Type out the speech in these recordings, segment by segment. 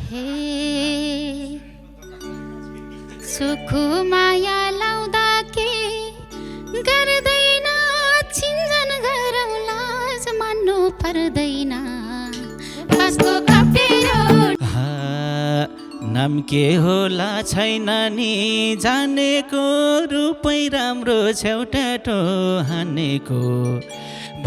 हे सुख माया लाउँदा के गर्दैन चिन्जन गरौँ लाज मान्नु पर्दैन बसको कप्टेरो नाम के होला छैन नि जानेको रूपै राम्रो छेउटाटो हानेको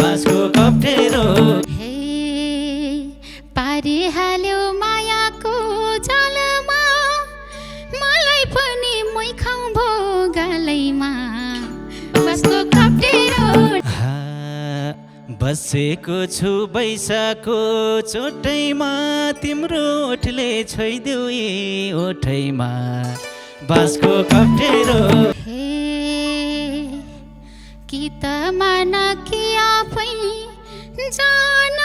बाँसको कप्टेरो हे पारिहाल्यो मायाको जालमा मलाई पनि मै खाउँ भो गालैमा बसको कप्टेरो बसेको छु बैसाको चोटैमा तिम्रो ओठले छोइदेऊ ए ओठैमा बाँसको कप्टेरो हे कि त मान कि आफै जान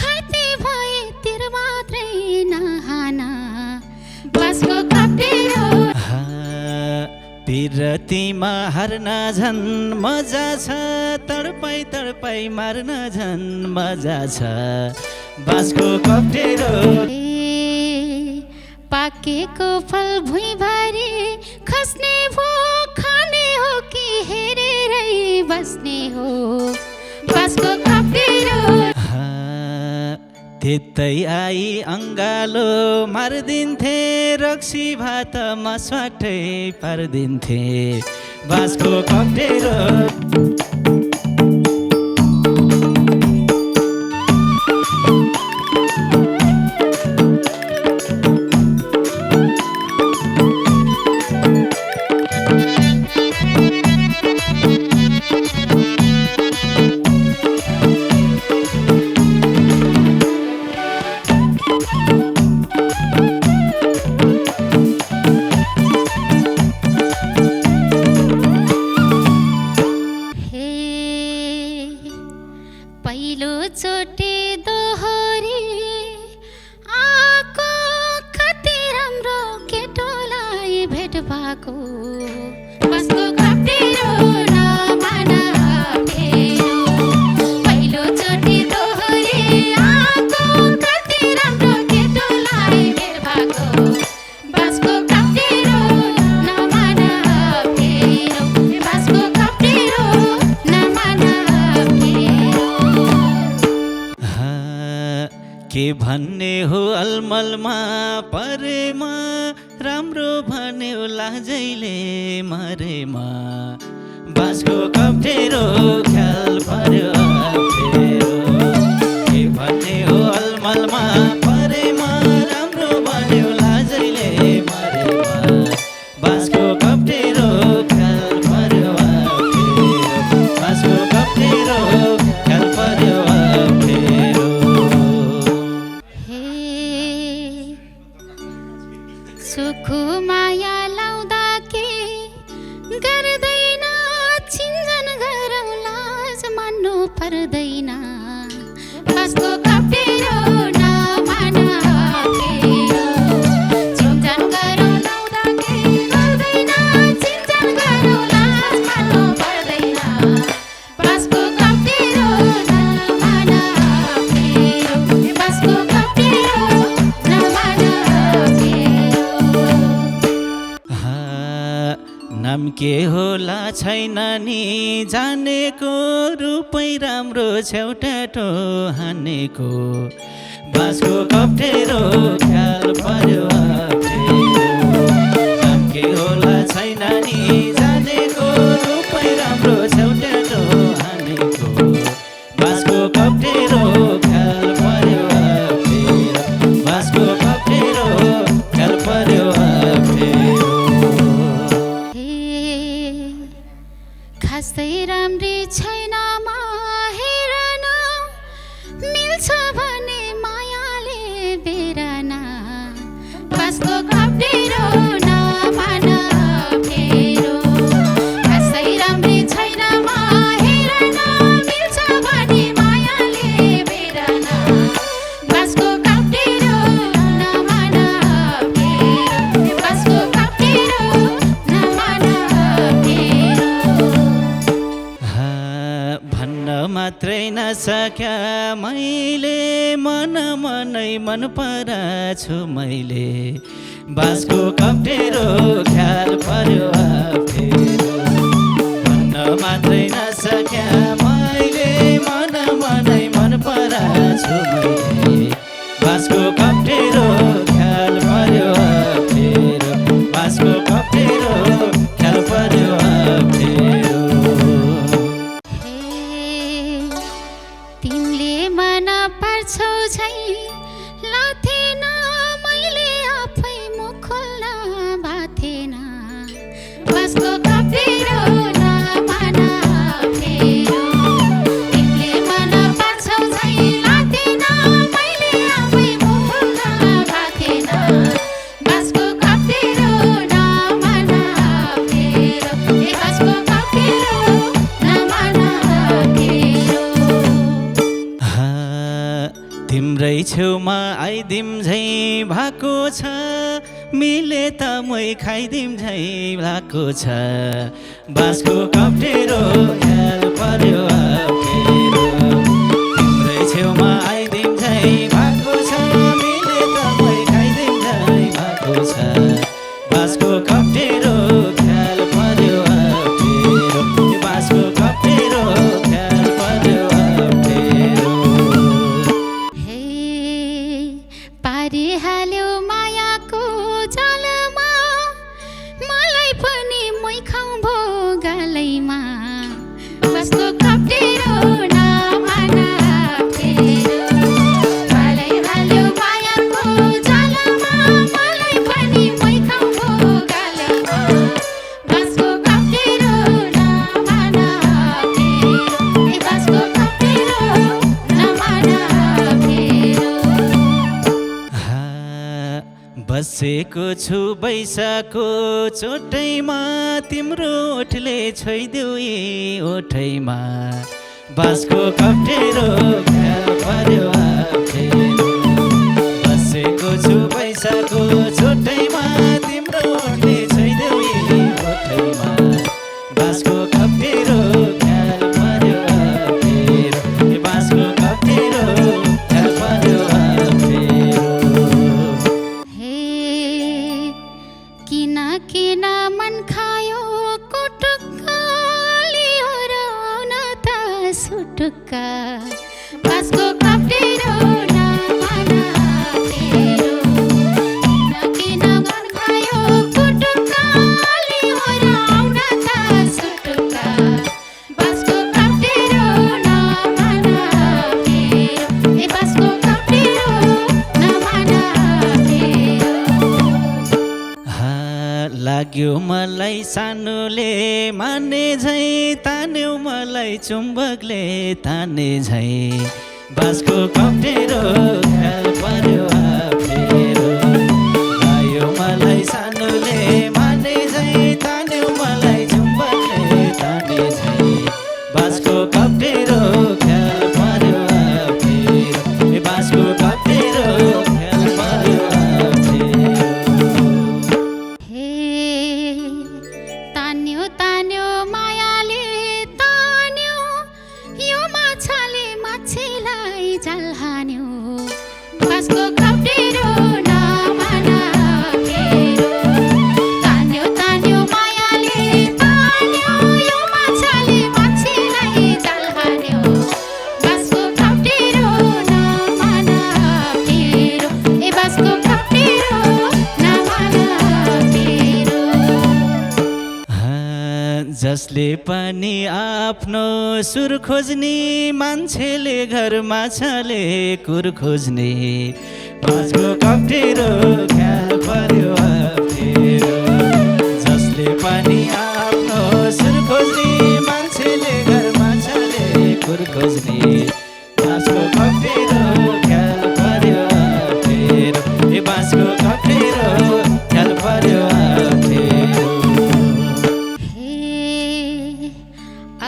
घाइते भए तिर मात्रै नहाना बसको कप्टेरो पिरतीमा हार्न झन् मजा छ तडपाई तडपाई मार्न झन् मजा छ बाँसको कप्टेरो पाकेको फल भुइँभरि खस्ने भो खाने हो कि हेरेरै बस्ने हो बाँसको कप्टेरो त्यतै आई अङ्गालो मारिदिन्थे रक्सी भात मस्वाटै पारिदिन्थे बाँसको कप्टेरो पहिलोचोटि दोहोरी आको कति राम्रो केटोलाई भेट भएको बसको कप्टेरो नमान अप्ठ्यारो पहिलोचोटि दोहोरी आको कति राम्रो केटोलाई भेट भएको बसको कप्टेरो नमान अप्ठ्यारो बसको कप्टेरो नमान अप्ठ्यारो के भन्ने हो अलमलमा परेमा राम्रो भन्यो लाजैले मरेमा बाँसको कप्टेरो ख्याल पर्यो अप्ठ्यारो के भन्ने हो अलमलमा परेमा राम्रो भन्यो लाजैले मरेमा बाँसको कप्टेरो ख्याल पर्यो अप्ठ्यारो बाँसको कप्टेरो ख्याल पर्यो अप्ठ्यारो सुख माया लाउँदा के गर्दैन चिन्जन गरौँ लाज मान्नु पर्दैन बसको कप्टेरो नमान अप्ठ्यारो चिन्जन गरौँ लाउँदा के गर्दैन चिन्जन गरौँ लाज मान्नु पर्दैन बसको कप्टेरो नमान अप्ठ्यारो बसको कप्टेरो नमान अप्ठ्यारो नाम के होला छैन नि जानेको रूपै राम्रो छेउटाटो हानेको बाँसको कप्टेरो ख्याल पर्यो अप्ठ्यारो नाम के होला छैन नि जानेको रूपै राम्रो छेउटाटो हानेको बाँसको कप्टेरो ख्याल पर्यो अप्ठ्यारो बाँसको कप्टेरो ख्याल पर्यो अप्ठ्यारो खासै राम्री छैन हेरन मिल्छ भने मायाले बेरना मात्रै नसक्या मैले मनै मन पराछु मैले बाँसको कप्टेरो ख्याल पर्यो अप्ठ्यारो भन्न मात्रै नसक्या मैले मनै मन पराछु मैले बाँसको कप्टेरो ख्याल पर्यो अप्ठ्यारो बाँसको कप्टेरो ख्याल पर्यो अप्ठ्यारो तिमीले मन पर्छौ झै लाथेन मैले आफै मुख खोल्न बाथेन बाँसको कप्टेरो नमान अप्ठ्यारो तिमीले मन पर्छौ झै लाथेन मैले आफै मुख खोल्न बाथेन बाँसको कप्टेरो नमान अप्ठ्यारो बाँसको कप्टेरो नमान अप्ठ्यारो तिम्रै छेउमा आइदिम झै भएको छ मिले त मै खाइदिम झै भएको छ बाँसको कप्टेरो ख्याल पर्यो अप्ठ्यारो तिम्रै छेउमा आइदिम झै भएको छ मिले त मै खाइदिम झै भएको छ बाँसको कप्टेरो ख्याल पर्यो अप्ठ्यारो बाँसको कप्टेरो ख्याल पर्यो अप्ठ्यारो पारिहाल्यो मायाको जालमा मलाई पनि मै खाउँ भो गालैमा बाँसको कप्टेरो नमान अप्ठ्यारो पारिहाल्यो मायाको जालमा मलाई पनि मै खाउँ भो गालैमा बाँसको कप्टेरो नमान अप्ठ्यारो बाँसको कप्टेरो नमान अप्ठ्यारो बसेको छु बैसाको चोटैमा तिम्रो ओठले छोइदेऊ ए ओठैमा बाँसको कप्टेरो ख्याल पर्यो अप्ठ्यारो बसेको छु बैसाको चोटैमा तिम्रो ओठले छोइदेऊ ए ओठैमा बाँसको कप्टेरो ख्याल पर्यो अप्ठ्यारो बाँसको कप्टेरो ख्याल पर्यो अप्ठ्यारो किन मन खायो कुटुक्का लियो र आउन त सुटुक्का बाँसको कप्टेरो नमान अप्ठ्यारो किन मन खायो कुटुक्का लियो र आउन त सुटुक्का बाँसको कप्टेरो नमान अप्ठ्यारो बाँसको कप्टेरो नमान अप्ठ्यारो लाग्यो मलाई सानोले माने झै तान्यो मलाई चुम्बकले ताने झै बाँसको कप्टेरो ख्याल पर्यो अप्ठ्यारो लाग्यो मलाई सानोले माने झै तान्यो मलाई चुम्बकले ताने झै बाँसको कप्टेरो ख्याल पर्यो अप्ठ्यारो बाँसको कप्टेरो ख्याल पर्यो अप्ठ्यारो तान्यो तान्यो मायाले तान्यो यो माछाले माछीलाई जाल हान्यो बाँसको कप्टेरो नमान अप्ठ्यारो तान्यो तान्यो मायाले तान्यो यो माछाले माछीलाई जाल हान्यो बाँसको कप्टेरो नमान अप्ठ्यारो बाँसको कप्टेरो नमान अप्ठ्यारो जसले पनि आफ्नो सुर खोज्ने मान्छेले घरमा छले कुर खोज्ने बाँसको कप्टेरो ख्याल पर्यो अप्ठ्यारो जसले पनि आफ्नो सुर खोज्ने मान्छेले घरमा छले कुर खोज्ने बाँसको कप्टेरो ख्याल पर्यो अप्ठ्यारो बाँसको कप्टेरो ख्याल पर्यो अप्ठ्यारो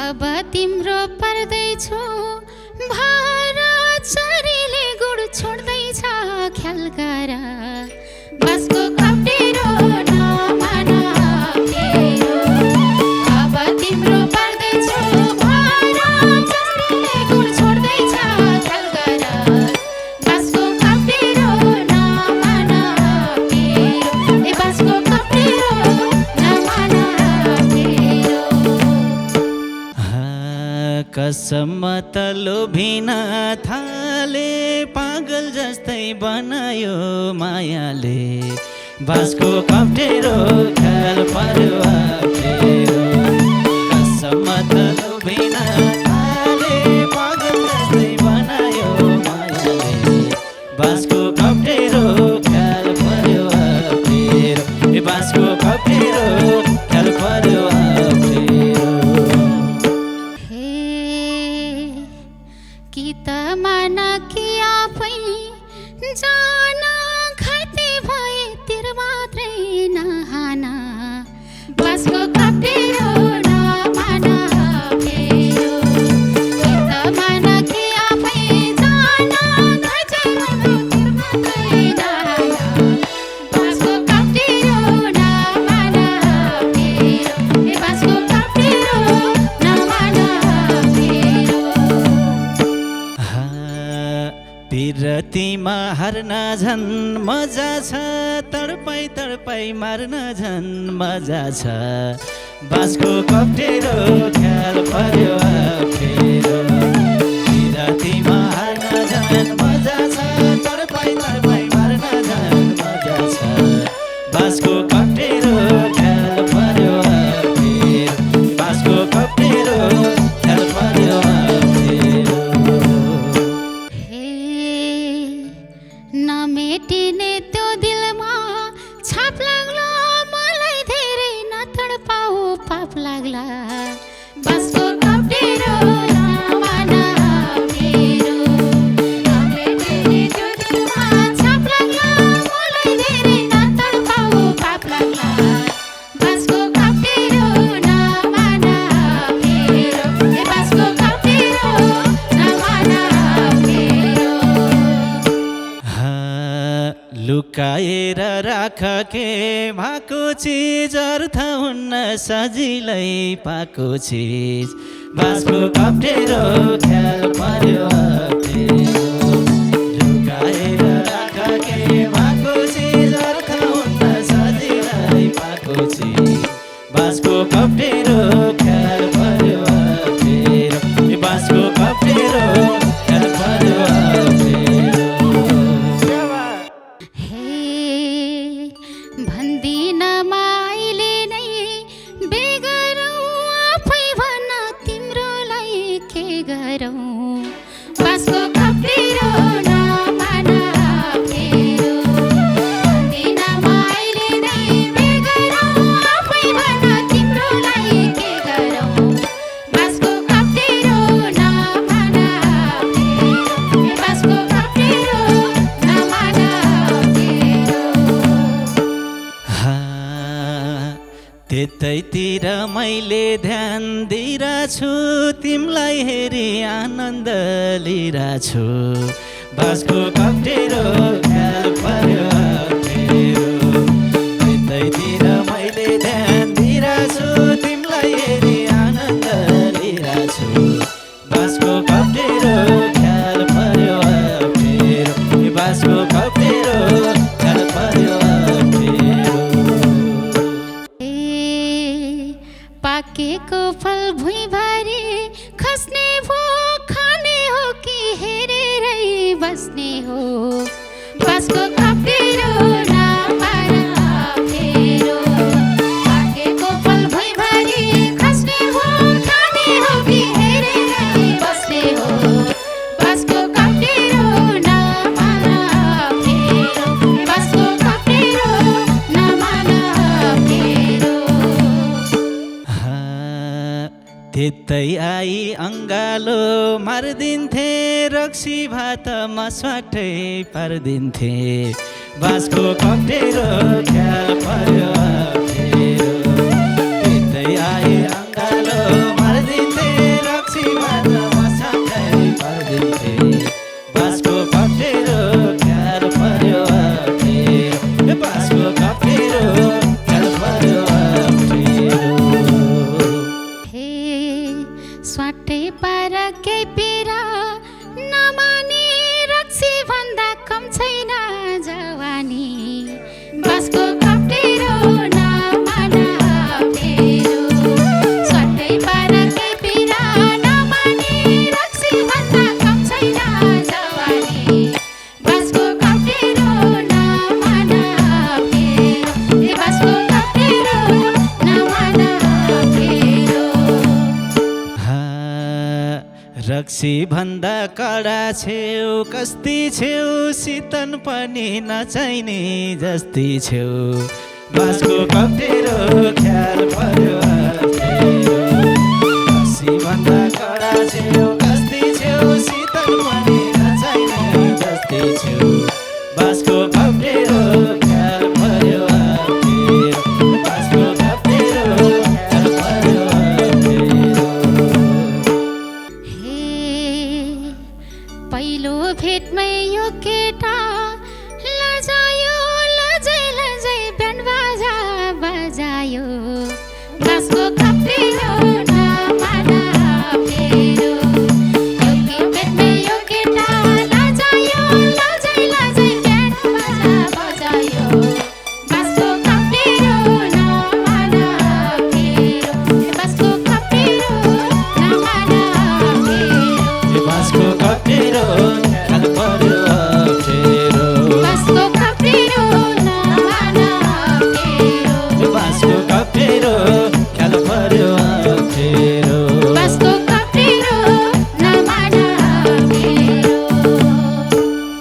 अब तिम्रो पर्दैछु भारा चरीले गुड छोड्दैछ ख्याल गर कसम त लोभिन थाले पागल जस्तै बनायो मायाले बाँसको कप्टेरो ख्याल पर्यो अप्ठ्यारो कसम त लोभिन थाले पागल जस्तै बनायो मायाले बाँसको कप्टेरो ख्याल पर्यो अप्ठ्यारो ए बाँसको कप्टेरो ख्याल पर्यो अप्ठ्यारो कि त माना कि आफै जान घाइते भए तिर मात्रै नहाना बाँसको कप्टेरो नमाना अप्ठ्यारो कि त माना कि आफै जान घाइते भए तिर मात्रै नहाना बाँसको कप्टेरो नमाना अप्ठ्यारो ए बाँसको कप्टेरो नमाना अप्ठ्यारो पिरतीमा हार्न झन् मजा छ तडपाई तडपाई मार्न झन् मजा छ बाँसको कप्टेरो ख्याल पर्यो अप्ठ्यारो पिरतीमा हार्न झन् मजा छ तडपाई तडपाई मार्न झन् मजा छ बाँसको कप्टेरो ख्याल पर्यो अप्ठ्यारो बाँसको कप्टेरो ख्याल पर्यो अप्ठ्यारो नमेटिने त्यो दिलमा छाप लाग्ला मलाई धेरै नतडपाऊ पाप लाग्ला बाँसको कप्टेरो नमाना अप्ठ्यारो नमेटिने त्यो दिलमा छाप लाग्ला मलाई धेरै नतडपाऊ पाप लाग्ला बाँसको कप्टेरो नमाना अप्ठ्यारो ए बाँसको कप्टेरो नमाना अप्ठ्यारो लुकाएर राख के भएको चिज अर्थ हुन्न सजिलै पाएको चिज बाँसको कप्टेरो ख्याल पर्यो अप्ठ्यारो लुकाएर राख के भएको चिज अर्थ हुन्न सजिलै पाएको चिज बाँसको कप्टेरो ख्याल पर्यो अप्ठ्यारो ए बाँसको कप्टेरो ख्याल पर्यो अप्ठ्यारो भन्दिन माइले नै बेगरौँ आफै भन तिम्रोलाई के गरौँ बाँसको कप्टेरो नमाना अप्ठ्यारो भन्दिन माइले नै बेगरौँ आफै भन तिम्रोलाई के गरौँ बाँसको कप्टेरो नमाना अप्ठ्यारो ए बाँसको कप्टेरो नमाना अप्ठ्यारो त्यतैतिर मैले ध्यान दिइरहेछु तिमीलाई हेरी आनन्द लिइरहेछु बाँसको कप्टेरो ख्याल पर्यो अप्ठ्यारो त्यतैतिर मैले ध्यान दिइरहेछु तिमीलाई हेरी आनन्द लिइरहेछु बाँसको कप्टेरो ख्याल पर्यो अप्ठ्यारो ए बाँसको कप्टेरो ख्याल पर्यो अप्ठ्यारो पाकेको फल भुइँभरि खस्ने भो खाने हो कि हेरेरै बस्ने हो बाँसको कप्टेरो नमाना अप्ठ्यारो पाकेको फल भुइँभरि खस्ने भो खाने हो कि हेरेरै बस्ने हो बाँसको कप्टेरो नमाना अप्ठ्यारो बाँसको कप्टेरो नमाना अप्ठ्यारो त्यतै आई अङ्गालो मारिदिन्थे रक्सी भात मस्वाटै पारिदिन्थे बाँसको कप्टेरो ख्याल पर्यो अप्ठ्यारो त्यतै आई अङ्गालो मारिदिन्थे रक्सी भात मस्वाटै पारिदिन्थे बाँसको कप्टेरो ख्याल पर्यो अप्ठ्यारो बाँसको कप्टेरो ख्याल पर्यो अप्ठ्यारो स्वाटै पार केही पिरा नमानी रक्सी भन्दा कम छैन जवानी बाँसको कप्टेरो रक्सी भन्दा कडा छेउ कस्ती छेउ सितन पनि नचाहिने जस्ती छेउ बाँसको कप्टेरो ख्याल पर्यो रक्सी भन्दा कडा छेउ कस्ती छेउ सितन पनि नचाहिने जस्ती छेउ बाँसको